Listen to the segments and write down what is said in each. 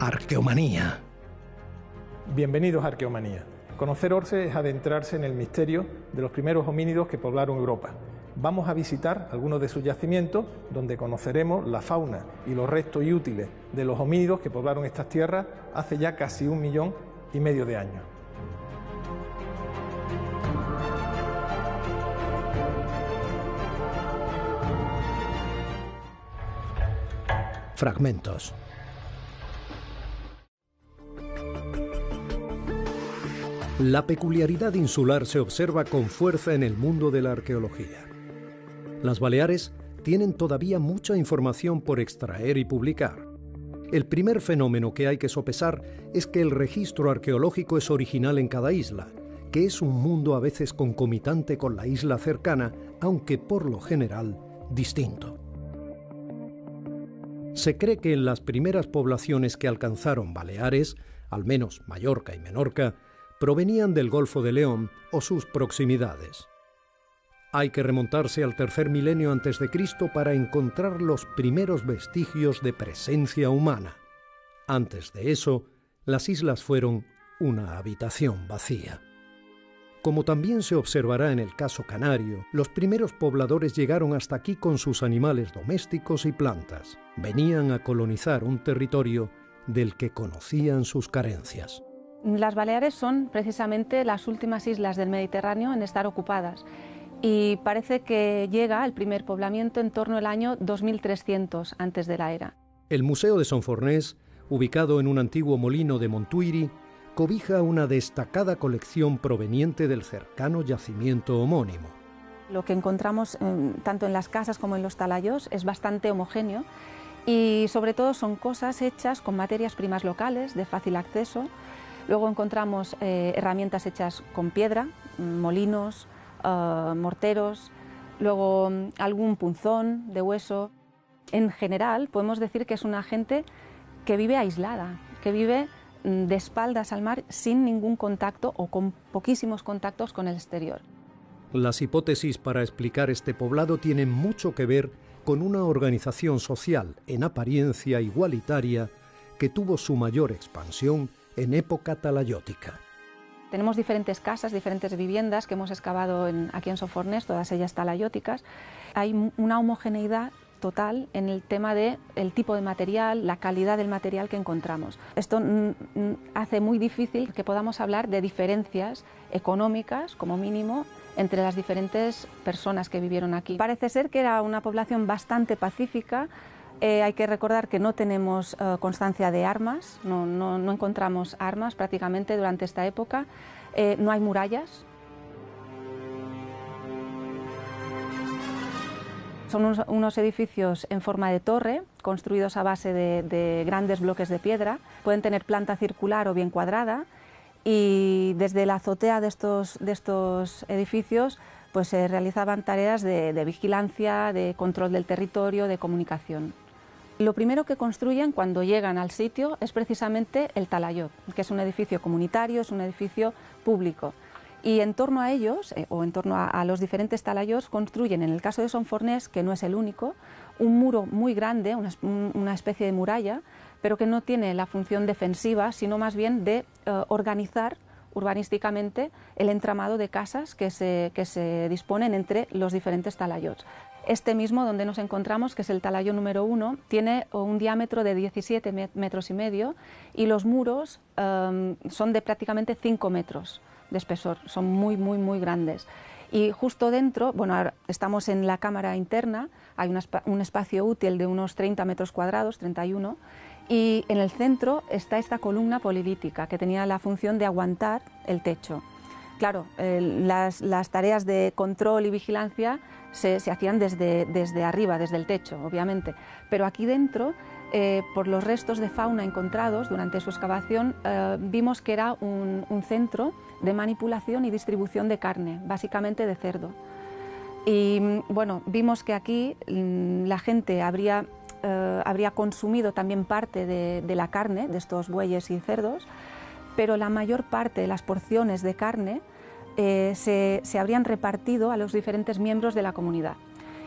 Arqueomanía. Bienvenidos a Arqueomanía. Conocer Orce es adentrarse en el misterio de los primeros homínidos que poblaron Europa. Vamos a visitar algunos de sus yacimientos, donde conoceremos la fauna y los restos y útiles de los homínidos que poblaron estas tierras hace ya casi 1,5 millones de años. Fragmentos. La peculiaridad insular se observa con fuerza en el mundo de la arqueología. Las Baleares tienen todavía mucha información por extraer y publicar. El primer fenómeno que hay que sopesar es que el registro arqueológico es original en cada isla, que es un mundo a veces concomitante con la isla cercana, aunque por lo general distinto. Se cree que en las primeras poblaciones que alcanzaron Baleares, al menos Mallorca y Menorca, provenían del Golfo de León o sus proximidades. Hay que remontarse al tercer milenio antes de Cristo para encontrar los primeros vestigios de presencia humana. Antes de eso, las islas fueron una habitación vacía. Como también se observará en el caso canario, los primeros pobladores llegaron hasta aquí con sus animales domésticos y plantas. Venían a colonizar un territorio del que conocían sus carencias. Las Baleares son precisamente las últimas islas del Mediterráneo en estar ocupadas y parece que llega el primer poblamiento en torno al año 2300 antes de la era. El Museo de Son Fornés, ubicado en un antiguo molino de Montuïri, cobija una destacada colección proveniente del cercano yacimiento homónimo. Lo que encontramos tanto en las casas como en los talayos es bastante homogéneo y sobre todo son cosas hechas con materias primas locales de fácil acceso. Luego encontramos herramientas hechas con piedra, molinos, morteros, luego algún punzón de hueso. En general podemos decir que es una gente que vive aislada, que vive de espaldas al mar sin ningún contacto o con poquísimos contactos con el exterior. Las hipótesis para explicar este poblado tienen mucho que ver con una organización social en apariencia igualitaria que tuvo su mayor expansión en época talayótica. Tenemos diferentes casas, diferentes viviendas que hemos excavado aquí en Son Fornés, todas ellas talayóticas. Hay una homogeneidad total en el tema del tipo de material, la calidad del material que encontramos. Esto hace muy difícil que podamos hablar de diferencias económicas, como mínimo, entre las diferentes personas que vivieron aquí. Parece ser que era una población bastante pacífica. Hay que recordar que no tenemos constancia de armas, no encontramos armas prácticamente durante esta época, no hay murallas. Son unos edificios en forma de torre, construidos a base de grandes bloques de piedra. Pueden tener planta circular o bien cuadrada y desde la azotea de estos edificios pues se realizaban tareas de vigilancia, de control del territorio, de comunicación. Lo primero que construyen cuando llegan al sitio es precisamente el talayot, que es un edificio comunitario, es un edificio público. Y en torno a ellos, o en torno a los diferentes talayots, construyen, en el caso de Son Fornés, que no es el único, un muro muy grande, una especie de muralla, pero que no tiene la función defensiva, sino más bien de organizar urbanísticamente el entramado de casas que se disponen entre los diferentes talayots. Este mismo donde nos encontramos, que es el talayo número 1, tiene un diámetro de 17,5 metros y los muros son de prácticamente 5 metros de espesor, son muy grandes. Y justo dentro, bueno, ahora estamos en la cámara interna, hay un espacio útil de unos 30 metros cuadrados, 31, y en el centro está esta columna polilítica que tenía la función de aguantar el techo. Claro, las tareas de control y vigilancia se hacían desde arriba, desde el techo, obviamente, pero aquí dentro, por los restos de fauna encontrados durante su excavación, vimos que era un centro de manipulación y distribución de carne, básicamente de cerdo. Y bueno, vimos que aquí la gente habría consumido también parte de la carne de estos bueyes y cerdos, pero la mayor parte de las porciones de carne se habrían repartido a los diferentes miembros de la comunidad.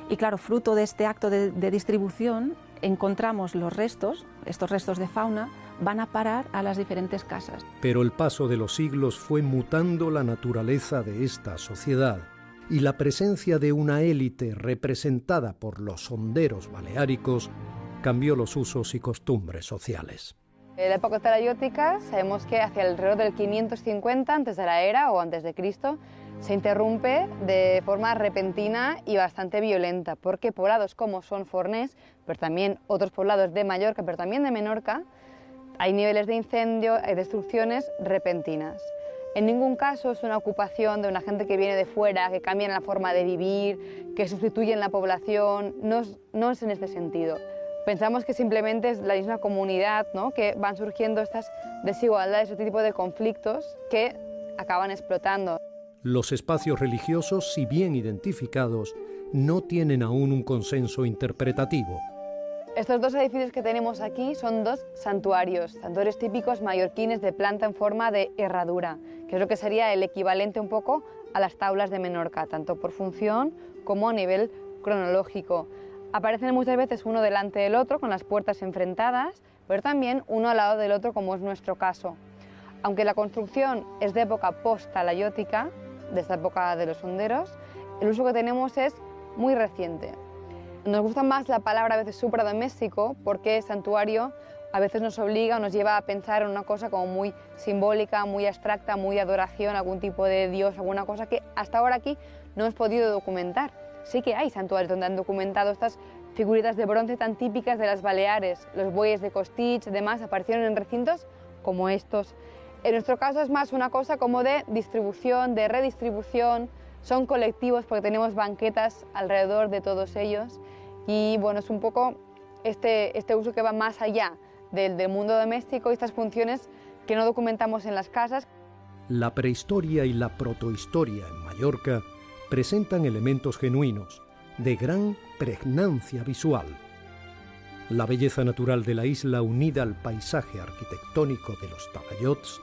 Y claro, fruto de este acto de distribución, encontramos los restos, estos restos de fauna, van a parar a las diferentes casas. Pero el paso de los siglos fue mutando la naturaleza de esta sociedad y la presencia de una élite representada por los sonderos baleáricos cambió los usos y costumbres sociales. En la época talayótica sabemos que hacia alrededor del 550 antes de la era o antes de Cristo se interrumpe de forma repentina y bastante violenta, porque poblados como son Fornés, pero también otros poblados de Mallorca, pero también de Menorca, hay niveles de incendio, hay destrucciones repentinas. En ningún caso es una ocupación de una gente que viene de fuera, que cambian la forma de vivir, que sustituyen la población, no es en este sentido. Pensamos que simplemente es la misma comunidad, ¿no?, que van surgiendo estas desigualdades, este tipo de conflictos que acaban explotando. Los espacios religiosos, si bien identificados, no tienen aún un consenso interpretativo. Estos dos edificios que tenemos aquí son dos santuarios típicos mallorquines de planta en forma de herradura, que es lo que sería el equivalente un poco a las tablas de Menorca, tanto por función como a nivel cronológico. Aparecen muchas veces uno delante del otro, con las puertas enfrentadas, pero también uno al lado del otro, como es nuestro caso. Aunque la construcción es de época post-talayótica, de esta época de los honderos, el uso que tenemos es muy reciente. Nos gusta más la palabra a veces supradoméstico, porque santuario a veces nos obliga o nos lleva a pensar en una cosa como muy simbólica, muy abstracta, muy adoración, algún tipo de dios, alguna cosa que hasta ahora aquí no hemos podido documentar. Sí que hay santuarios donde han documentado estas figuritas de bronce tan típicas de las Baleares, los bueyes de Costitx, demás, aparecieron en recintos como estos. En nuestro caso es más una cosa como de distribución, de redistribución, son colectivos porque tenemos banquetas alrededor de todos ellos y bueno, es un poco este uso que va más allá del mundo doméstico y estas funciones que no documentamos en las casas. La prehistoria y la protohistoria en Mallorca presentan elementos genuinos, de gran pregnancia visual. La belleza natural de la isla unida al paisaje arquitectónico de los talayots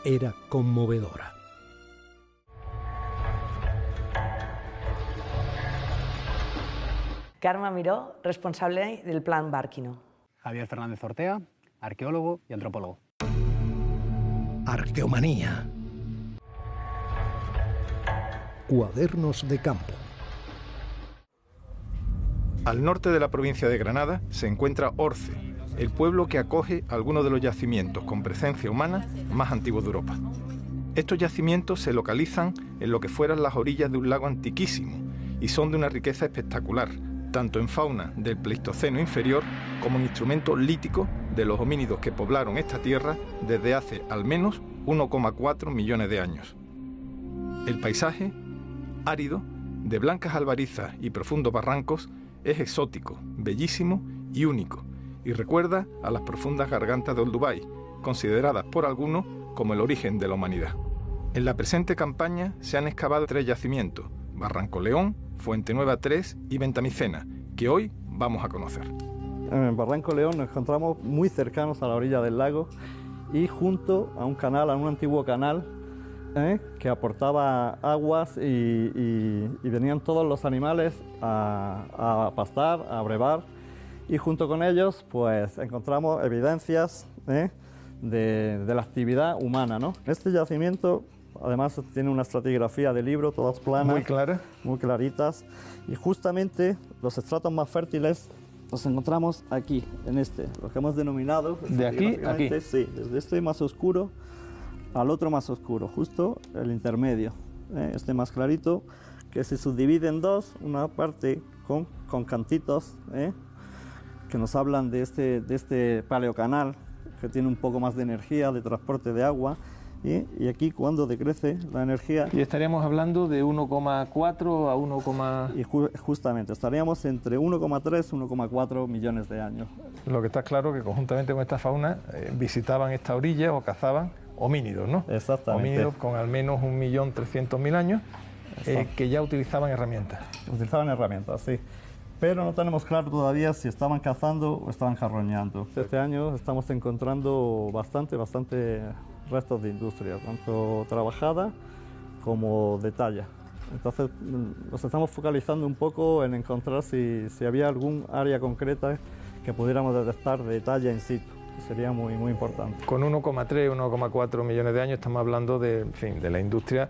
era conmovedora. Carme Miró, responsable del Plan Bárquino. Javier Fernández Ortega, arqueólogo y antropólogo. Arqueomanía. Cuadernos de campo. Al norte de la provincia de Granada se encuentra Orce, el pueblo que acoge algunos de los yacimientos con presencia humana más antiguos de Europa. Estos yacimientos se localizan en lo que fueran las orillas de un lago antiquísimo y son de una riqueza espectacular, tanto en fauna del Pleistoceno inferior como en instrumentos líticos de los homínidos que poblaron esta tierra desde hace al menos 1,4 millones de años. El paisaje, árido, de blancas albarizas y profundos barrancos, es exótico, bellísimo y único, y recuerda a las profundas gargantas de Olduvai, consideradas por algunos como el origen de la humanidad. En la presente campaña se han excavado 3 yacimientos, Barranco León, Fuente Nueva 3 y Ventamicena, que hoy vamos a conocer. En el Barranco León nos encontramos muy cercanos a la orilla del lago y junto a un canal, a un antiguo canal, que aportaba aguas y venían todos los animales a pastar, a brevar, y junto con ellos pues encontramos evidencias de la actividad humana, ¿no? Este yacimiento además tiene una estratigrafía de libro, todas planas, Muy clara. muy claritas, y justamente los estratos más fértiles los encontramos aquí, en lo que hemos denominado... ¿De aquí a aquí? Sí, desde este más oscuro al otro más oscuro, justo el intermedio, este más clarito, que se subdivide en dos, una parte con cantitos, que nos hablan de este paleocanal, que tiene un poco más de energía, de transporte de agua, y aquí cuando decrece la energía... Y estaríamos hablando de 1,4 a 1, Y justamente, estaríamos entre 1,3 y 1,4 millones de años. Lo que está claro que conjuntamente con esta fauna visitaban esta orilla o cazaban homínidos, ¿no? Exactamente. Homínidos con al menos 1.300.000 años que ya utilizaban herramientas. Utilizaban herramientas, sí. Pero no tenemos claro todavía si estaban cazando o estaban carroñando. Este año estamos encontrando bastante restos de industria, tanto trabajada como de talla. Entonces nos estamos focalizando un poco en encontrar si había algún área concreta que pudiéramos detectar de talla in situ. Sería muy, muy importante. Con 1,3, 1,4 millones de años estamos hablando de, en fin, de la industria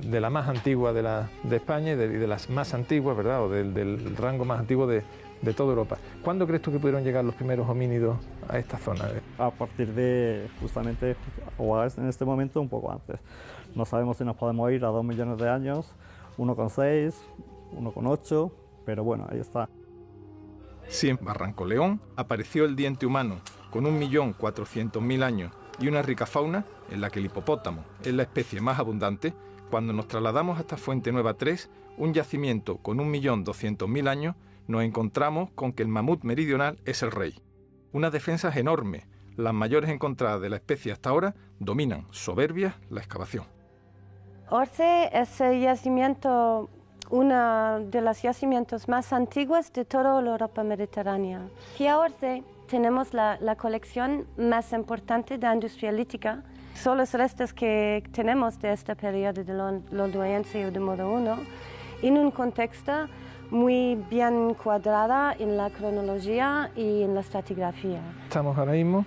de la más antigua de España y de las más antiguas, ¿verdad? O del rango más antiguo de toda Europa. ¿Cuándo crees tú que pudieron llegar los primeros homínidos a esta zona? A partir de, justamente, o en este momento, un poco antes. No sabemos si nos podemos ir a 2 millones de años, 1,6, 1,8, pero bueno, ahí está. Si en Barranco León apareció el diente humano con 1.400.000 años y una rica fauna en la que el hipopótamo es la especie más abundante, cuando nos trasladamos hasta Fuente Nueva 3, un yacimiento con 1.200.000 años, nos encontramos con que el mamut meridional es el rey. Unas defensas enormes, las mayores encontradas de la especie hasta ahora, dominan soberbias la excavación. Orce es el yacimiento, uno de los yacimientos más antiguos de toda la Europa mediterránea. Aquí a Orce tenemos la colección más importante de industria lítica. Son los restos que tenemos de este periodo de Lolduense o de modo 1 en un contexto muy bien cuadrado en la cronología y en la estratigrafía. Estamos ahora mismo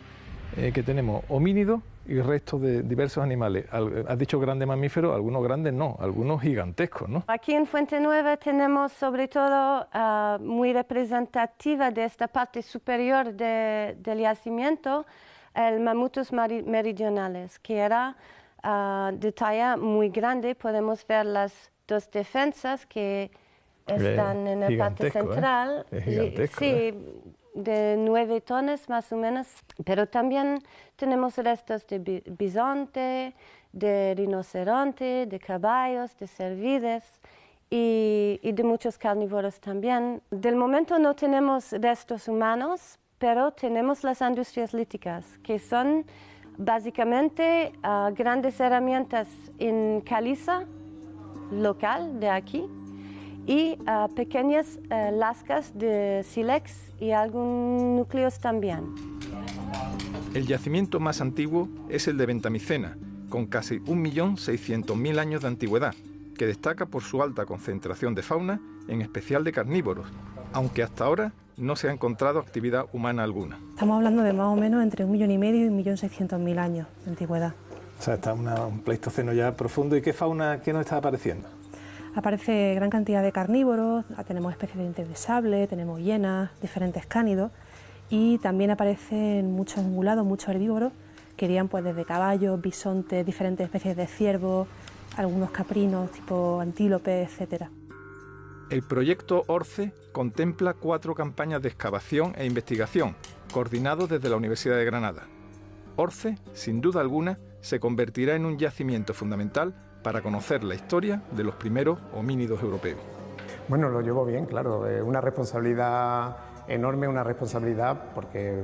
que tenemos homínidos y restos de diversos animales. Has dicho grandes mamíferos, algunos grandes no, algunos gigantescos, ¿no? Aquí en Fuente Nueva tenemos sobre todo muy representativa de esta parte superior del yacimiento, el mamutus meridionales, que era de talla muy grande. Podemos ver las dos defensas que están en la parte central. Es gigantesco, sí, de 9 tonos más o menos, pero también tenemos restos de bisonte, de rinoceronte, de caballos, de cervides y de muchos carnívoros también. Del momento no tenemos restos humanos, pero tenemos las industrias líticas, que son básicamente grandes herramientas en caliza local de aquí, y pequeñas lascas de sílex y algunos núcleos también. El yacimiento más antiguo es el de Ventamicena, con casi 1.600.000 años de antigüedad, que destaca por su alta concentración de fauna, en especial de carnívoros, aunque hasta ahora no se ha encontrado actividad humana alguna. Estamos hablando de más o menos entre 1,5 millones y 1.600.000 años de antigüedad. O sea, está un pleistoceno ya profundo. ¿Y qué fauna, qué nos está apareciendo? Aparece gran cantidad de carnívoros, tenemos especies de dientes de sable, tenemos hienas, diferentes cánidos, y también aparecen muchos ungulados, muchos herbívoros, que irían pues desde caballos, bisontes, diferentes especies de ciervos, algunos caprinos tipo antílopes, etc. El proyecto Orce contempla 4 campañas de excavación e investigación, coordinados desde la Universidad de Granada. Orce, sin duda alguna, se convertirá en un yacimiento fundamental para conocer la historia de los primeros homínidos europeos. Bueno, lo llevo bien, claro, una responsabilidad enorme, una responsabilidad porque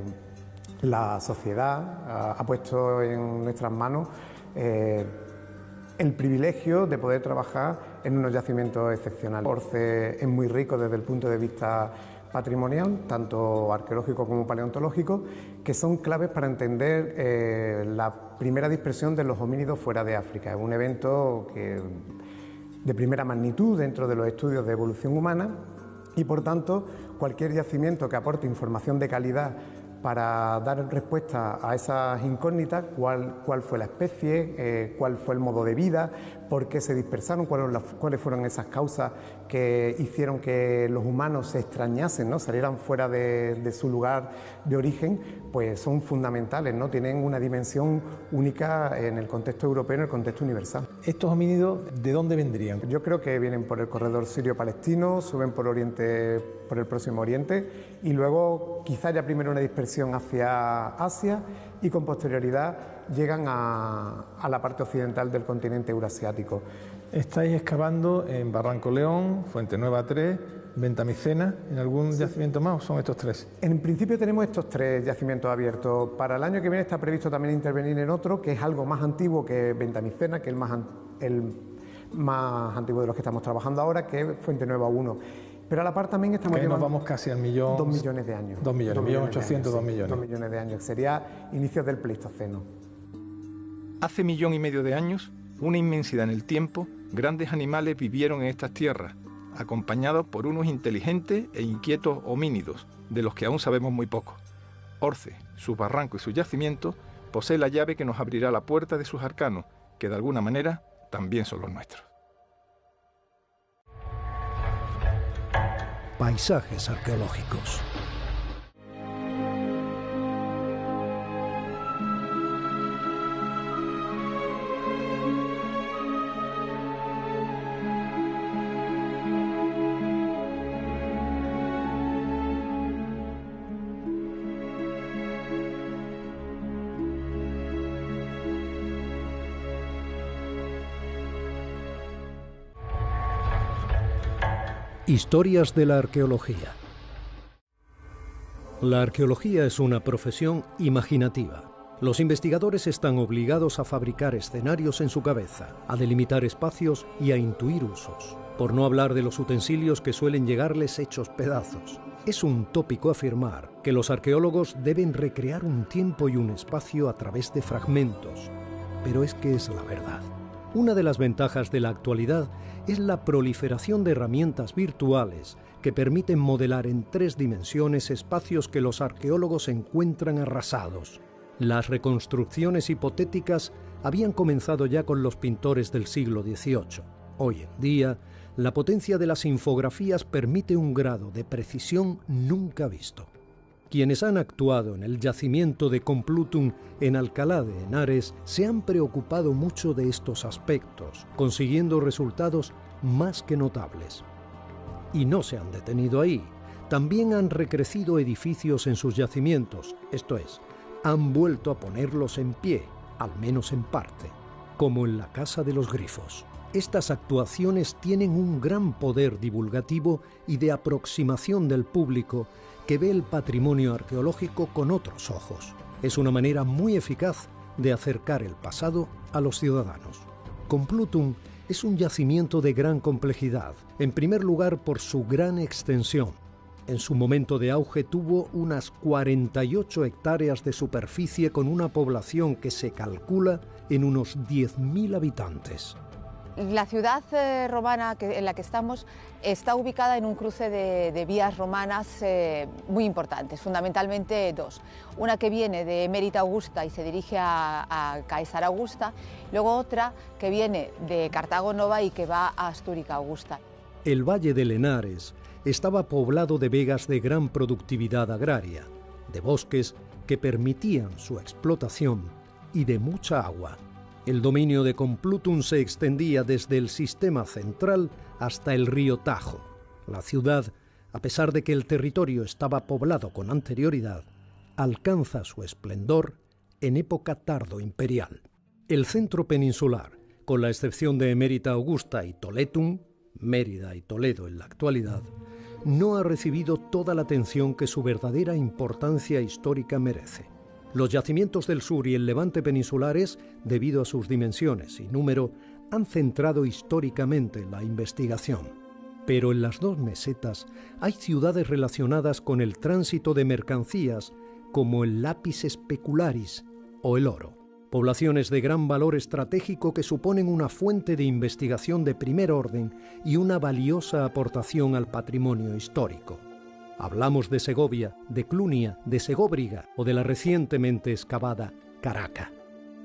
la sociedad ha puesto en nuestras manos el privilegio de poder trabajar en unos yacimientos excepcionales. Orce es muy rico desde el punto de vista patrimonial, tanto arqueológico como paleontológico, que son claves para entender la primera dispersión de los homínidos fuera de África. Es un evento de primera magnitud dentro de los estudios de evolución humana y, por tanto, cualquier yacimiento que aporte información de calidad para dar respuesta a esas incógnitas, cuál fue la especie, cuál fue el modo de vida, por qué se dispersaron, cuáles fueron esas causas que hicieron que los humanos se extrañasen, ¿no? Salieran fuera de su lugar de origen, pues son fundamentales, ¿no? Tienen una dimensión única en el contexto europeo, en el contexto universal. ¿Estos homínidos de dónde vendrían? Yo creo que vienen por el corredor sirio-palestino, suben por el Próximo Oriente y luego quizá ya primero una dispersión hacia Asia y con posterioridad llegan a la parte occidental del continente eurasiático. ¿Estáis excavando en Barranco León, Fuente Nueva 3, Ventamicena, en algún yacimiento más o son estos 3? En principio tenemos estos 3 yacimientos abiertos. Para el año que viene está previsto también intervenir en otro, que es algo más antiguo que Ventamicena, que es el más antiguo de los que estamos trabajando ahora, que es Fuente Nueva 1. Pero a la par también estamos llevando... Nos vamos casi al millón... 2 millones de años. 2 millones, 1.800.000, 2 millones. 2 millones de años. Sería inicios del Pleistoceno. Hace 1,5 millones de años, una inmensidad en el tiempo, grandes animales vivieron en estas tierras, acompañados por unos inteligentes e inquietos homínidos, de los que aún sabemos muy poco. Orce, sus barrancos y sus yacimientos, posee la llave que nos abrirá la puerta de sus arcanos, que de alguna manera también son los nuestros. Paisajes arqueológicos. Historias de la arqueología. La arqueología es una profesión imaginativa. Los investigadores están obligados a fabricar escenarios en su cabeza, a delimitar espacios y a intuir usos. Por no hablar de los utensilios que suelen llegarles hechos pedazos. Es un tópico afirmar que los arqueólogos deben recrear un tiempo y un espacio a través de fragmentos. Pero es que es la verdad. Una de las ventajas de la actualidad es la proliferación de herramientas virtuales que permiten modelar en 3 dimensiones espacios que los arqueólogos encuentran arrasados. Las reconstrucciones hipotéticas habían comenzado ya con los pintores del siglo XVIII. Hoy en día, la potencia de las infografías permite un grado de precisión nunca visto. Quienes han actuado en el yacimiento de Complutum en Alcalá de Henares se han preocupado mucho de estos aspectos, consiguiendo resultados más que notables. Y no se han detenido ahí. También han recrecido edificios en sus yacimientos, esto es, han vuelto a ponerlos en pie, al menos en parte, como en la Casa de los Grifos. Estas actuaciones tienen un gran poder divulgativo y de aproximación del público que ve el patrimonio arqueológico con otros ojos. Es una manera muy eficaz de acercar el pasado a los ciudadanos. Complutum es un yacimiento de gran complejidad, en primer lugar por su gran extensión. En su momento de auge tuvo unas 48 hectáreas de superficie con una población que se calcula en unos 10.000 habitantes. La ciudad romana en la que estamos está ubicada en un cruce de vías romanas muy importantes, fundamentalmente 2. Una que viene de Emérita Augusta y se dirige a Caesar Augusta, luego otra que viene de Cartago Nova y que va a Astúrica Augusta. El Valle del Henares estaba poblado de vegas de gran productividad agraria, de bosques que permitían su explotación y de mucha agua. El dominio de Complutum se extendía desde el sistema central hasta el río Tajo. La ciudad, a pesar de que el territorio estaba poblado con anterioridad, alcanza su esplendor en época tardoimperial. El centro peninsular, con la excepción de Emérita Augusta y Toletum, Mérida y Toledo en la actualidad, no ha recibido toda la atención que su verdadera importancia histórica merece. Los yacimientos del sur y el levante peninsulares, debido a sus dimensiones y número, han centrado históricamente la investigación. Pero en las 2 mesetas hay ciudades relacionadas con el tránsito de mercancías, como el Lapis Specularis o el oro. Poblaciones de gran valor estratégico que suponen una fuente de investigación de primer orden y una valiosa aportación al patrimonio histórico. Hablamos de Segovia, de Clunia, de Segóbriga o de la recientemente excavada Caraca.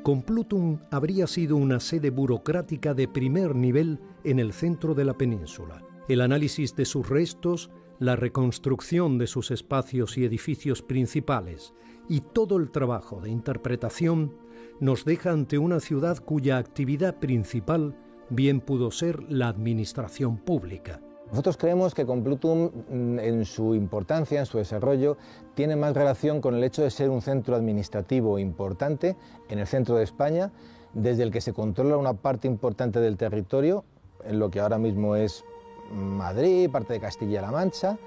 Complutum habría sido una sede burocrática de primer nivel en el centro de la península. El análisis de sus restos, la reconstrucción de sus espacios y edificios principales y todo el trabajo de interpretación nos deja ante una ciudad cuya actividad principal bien pudo ser la administración pública. Nosotros creemos que Complutum, en su importancia, en su desarrollo, tiene más relación con el hecho de ser un centro administrativo importante en el centro de España, desde el que se controla una parte importante del territorio, en lo que ahora mismo es Madrid, parte de Castilla-La Mancha,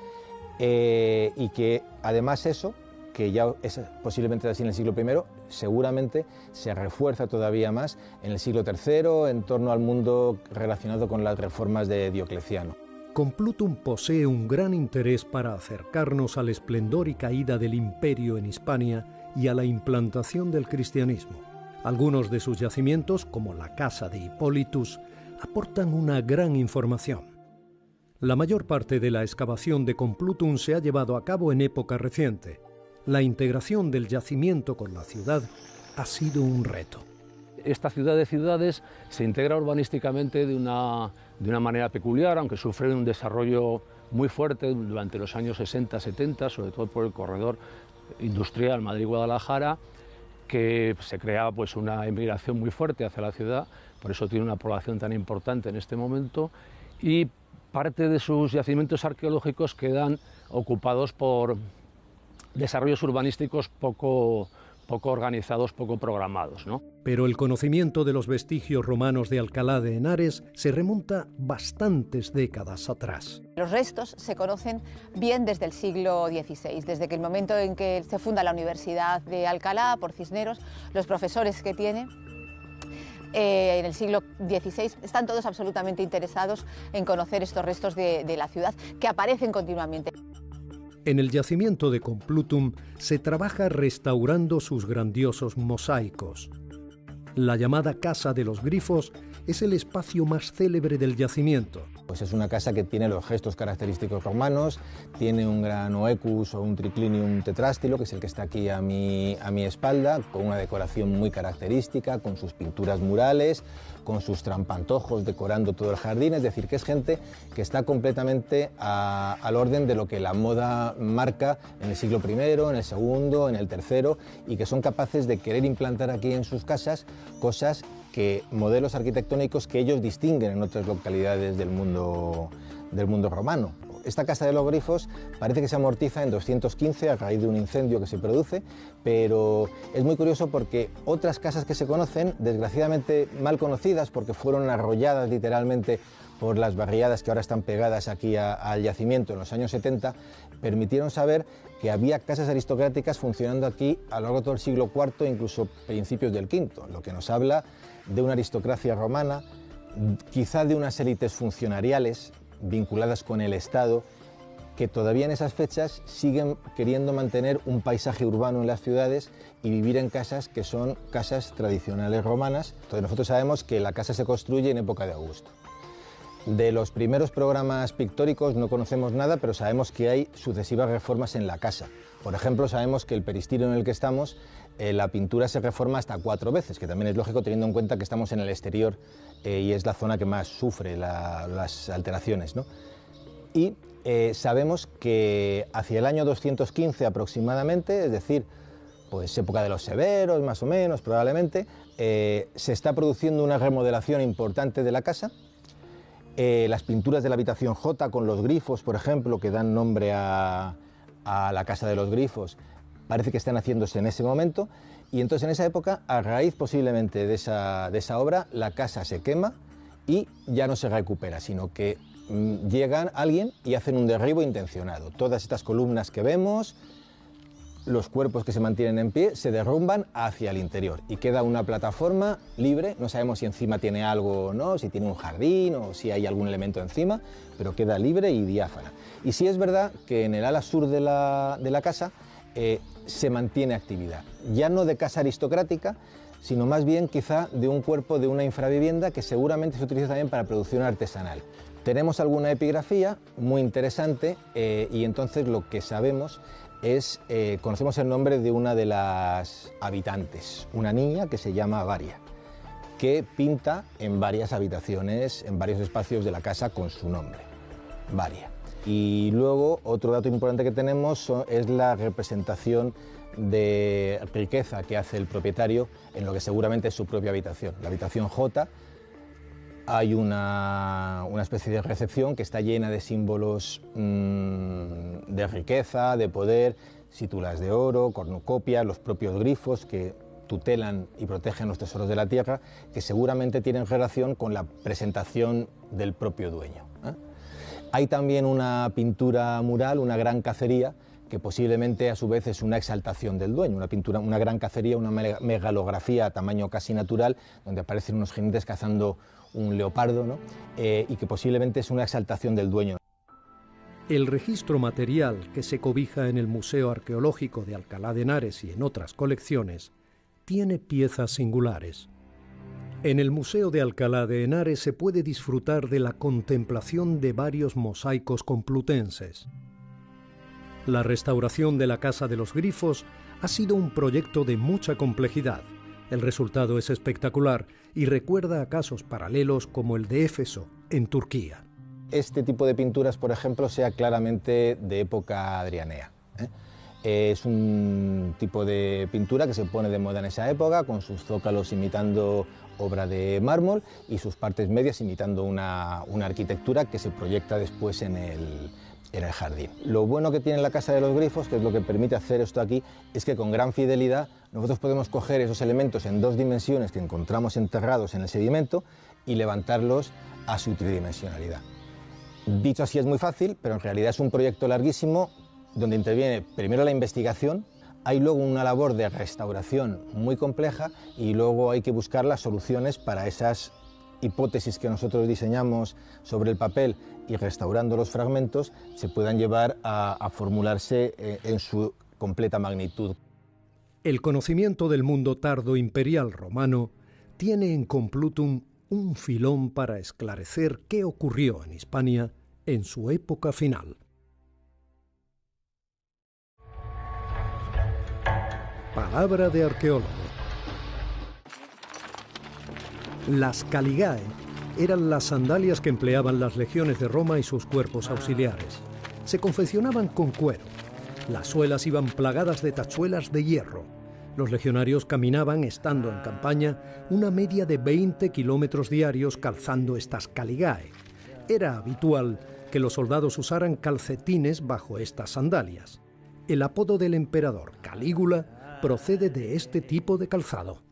y que además eso, que ya es posiblemente así en el siglo I, seguramente se refuerza todavía más en el siglo III, en torno al mundo relacionado con las reformas de Diocleciano. Complutum posee un gran interés para acercarnos al esplendor y caída del imperio en Hispania y a la implantación del cristianismo. Algunos de sus yacimientos, como la casa de Hippolytus, aportan una gran información. La mayor parte de la excavación de Complutum se ha llevado a cabo en época reciente. La integración del yacimiento con la ciudad ha sido un reto. Esta ciudad de ciudades se integra urbanísticamente de una manera peculiar, aunque sufre un desarrollo muy fuerte durante los años 60-70, sobre todo por el corredor industrial Madrid-Guadalajara, que se creaba pues una emigración muy fuerte hacia la ciudad, por eso tiene una población tan importante en este momento, y parte de sus yacimientos arqueológicos quedan ocupados por desarrollos urbanísticos poco organizados, poco programados, ¿no? Pero el conocimiento de los vestigios romanos de Alcalá de Henares se remonta bastantes décadas atrás. Los restos se conocen bien desde el siglo XVI, desde que el momento en que se funda la Universidad de Alcalá por Cisneros, los profesores que tiene en el siglo XVI están todos absolutamente interesados en conocer estos restos de la ciudad que aparecen continuamente. En el yacimiento de Complutum se trabaja restaurando sus grandiosos mosaicos. La llamada Casa de los Grifos es el espacio más célebre del yacimiento. Pues es una casa que tiene los gestos característicos romanos, tiene un gran oecus o un triclinium tetrástilo, que es el que está aquí a mi espalda, con una decoración muy característica, con sus pinturas murales, con sus trampantojos decorando todo el jardín, es decir, que es gente que está completamente al orden de lo que la moda marca en el siglo I, en el segundo, en el tercero, y que son capaces de querer implantar aquí en sus casas cosas modelos arquitectónicos que ellos distinguen en otras localidades del mundo romano. Esta Casa de los Grifos parece que se amortiza en 215 a raíz de un incendio que se produce, pero es muy curioso porque otras casas que se conocen, desgraciadamente mal conocidas porque fueron arrolladas literalmente por las barriadas que ahora están pegadas aquí al yacimiento en los años 70, permitieron saber que había casas aristocráticas funcionando aquí a lo largo de todo el siglo IV, incluso principios del V, lo que nos habla de una aristocracia romana, quizá de unas élites funcionariales vinculadas con el Estado, que todavía en esas fechas siguen queriendo mantener un paisaje urbano en las ciudades y vivir en casas que son casas tradicionales romanas. Entonces nosotros sabemos que la casa se construye en época de Augusto. De los primeros programas pictóricos no conocemos nada, pero sabemos que hay sucesivas reformas en la casa. Por ejemplo, sabemos que el peristilo en el que estamos, la pintura se reforma hasta 4 veces, que también es lógico teniendo en cuenta que estamos en el exterior y es la zona que más sufre las alteraciones, ¿no? Y sabemos que hacia el año 215 aproximadamente, es decir, pues época de los severos más o menos probablemente, se está produciendo una remodelación importante de la casa. Las pinturas de la habitación J con los grifos, por ejemplo, que dan nombre a la Casa de los Grifos, parece que están haciéndose en ese momento, y entonces en esa época, a raíz posiblemente de esa obra, la casa se quema y ya no se recupera, sino que llegan alguien y hacen un derribo intencionado. Todas estas columnas que vemos, los cuerpos que se mantienen en pie, se derrumban hacia el interior y queda una plataforma libre. No sabemos si encima tiene algo o no, si tiene un jardín o si hay algún elemento encima, pero queda libre y diáfana. Y sí es verdad que en el ala sur de la casa se mantiene actividad, ya no de casa aristocrática, sino más bien quizá de un cuerpo de una infravivienda que seguramente se utiliza también para producción artesanal. Tenemos alguna epigrafía muy interesante y entonces lo que sabemos es, conocemos el nombre de una de las habitantes, una niña que se llama Varia, que pinta en varias habitaciones, en varios espacios de la casa con su nombre, Varia. Y luego otro dato importante que tenemos es la representación de riqueza que hace el propietario en lo que seguramente es su propia habitación. La habitación J, hay una especie de recepción que está llena de símbolos de riqueza, de poder, sítulas de oro, cornucopias, los propios grifos que tutelan y protegen los tesoros de la tierra, que seguramente tienen relación con la presentación del propio dueño. Hay también una pintura mural, una gran cacería, que posiblemente a su vez es una exaltación del dueño, una gran cacería, una megalografía a tamaño casi natural, donde aparecen unos jinetes cazando un leopardo, ¿no? Y que posiblemente es una exaltación del dueño. El registro material que se cobija en el Museo Arqueológico de Alcalá de Henares y en otras colecciones tiene piezas singulares. En el Museo de Alcalá de Henares se puede disfrutar de la contemplación de varios mosaicos complutenses. La restauración de la Casa de los Grifos ha sido un proyecto de mucha complejidad. El resultado es espectacular y recuerda a casos paralelos como el de Éfeso, en Turquía. Este tipo de pinturas, por ejemplo, sea claramente de época adrianea. Es un tipo de pintura que se pone de moda en esa época, con sus zócalos imitando obra de mármol y sus partes medias imitando una arquitectura que se proyecta después en el jardín. Lo bueno que tiene la Casa de los Grifos, que es lo que permite hacer esto aquí, es que con gran fidelidad nosotros podemos coger esos elementos en dos dimensiones que encontramos enterrados en el sedimento y levantarlos a su tridimensionalidad. Dicho así es muy fácil, pero en realidad es un proyecto larguísimo donde interviene primero la investigación, hay luego una labor de restauración muy compleja y luego hay que buscar las soluciones para esas hipótesis que nosotros diseñamos sobre el papel y restaurando los fragmentos se puedan llevar a formularse en su completa magnitud. El conocimiento del mundo tardo imperial romano tiene en Complutum un filón para esclarecer qué ocurrió en Hispania en su época final. Palabra de arqueólogo. Las caligae eran las sandalias que empleaban las legiones de Roma y sus cuerpos auxiliares. Se confeccionaban con cuero. Las suelas iban plagadas de tachuelas de hierro. Los legionarios caminaban, estando en campaña, una media de 20 kilómetros diarios calzando estas caligae. Era habitual que los soldados usaran calcetines bajo estas sandalias. El apodo del emperador Calígula procede de este tipo de calzado.